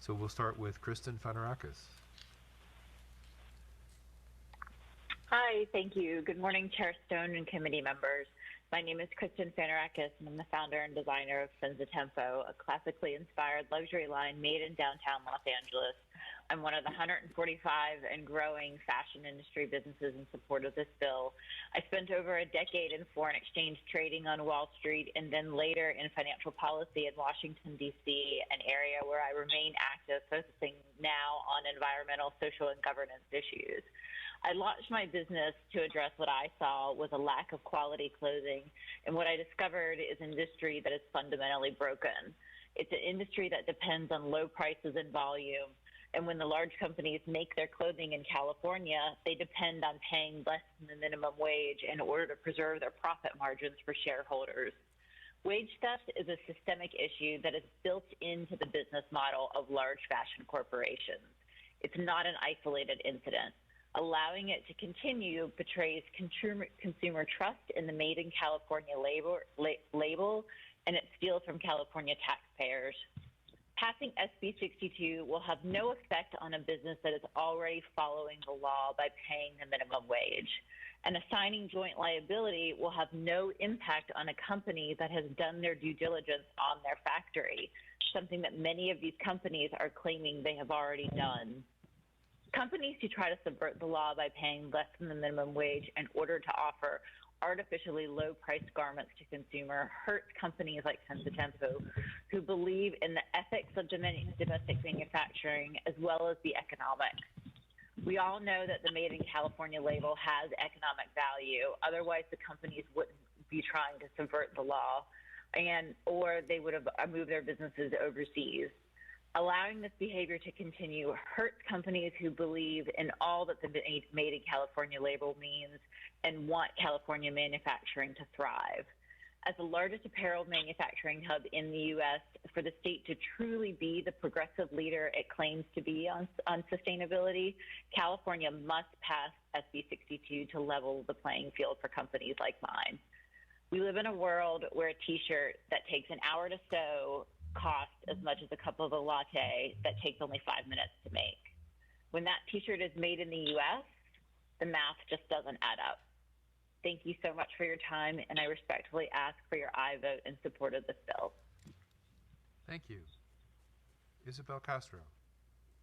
So we'll start with Kristen Fanarakis. Hi, thank you. Good morning, Chair Stone and committee members. My name is Kristen Fanarakis, and I'm the founder and designer of Tempo, a classically inspired luxury line made in downtown Los Angeles. I'm one of the 145 and growing fashion industry businesses in support of this bill. I spent over a decade in foreign exchange trading on Wall Street and then later in financial policy in Washington, D.C., an area where I remain active, focusing now on environmental, social, and governance issues. I launched my business to address what I saw was a lack of quality clothing, and what I discovered is an industry that is fundamentally broken. It's an industry that depends on low prices and volume, and when the large companies make their clothing in California, they depend on paying less than the minimum wage in order to preserve their profit margins for shareholders. Wage theft is a systemic issue that is built into the business model of large fashion corporations. It's not an isolated incident. Allowing it to continue betrays consumer trust in the Made in California label, and it steals from California taxpayers. Passing SB62 will have no effect on a business that is already following the law by paying the minimum wage. And assigning joint liability will have no impact on a company that has done their due diligence on their factory, something that many of these companies are claiming they have already done. Companies who try to subvert the law by paying less than the minimum wage in order to offer artificially low-priced garments to consumer hurt companies like Tempo, who believe in the ethics of domestic manufacturing as well as the economics. We all know that the Made in California label has economic value. Otherwise, the companies wouldn't be trying to subvert the law, or they would have moved their businesses overseas. Allowing this behavior to continue hurts companies who believe in all that the Made in California label means and want California manufacturing to thrive. As the largest apparel manufacturing hub in the U.S., for the state to truly be the progressive leader it claims to be on sustainability, California must pass SB62 to level the playing field for companies like mine. We live in a world where a T-shirt that takes an hour to sew costs as much as a cup of a latte that takes only 5 minutes to make. When that T-shirt is made in the U.S., the math just doesn't add up. Thank you so much for your time, and I respectfully ask for your aye vote in support of this bill. Thank you. Isabel Castro.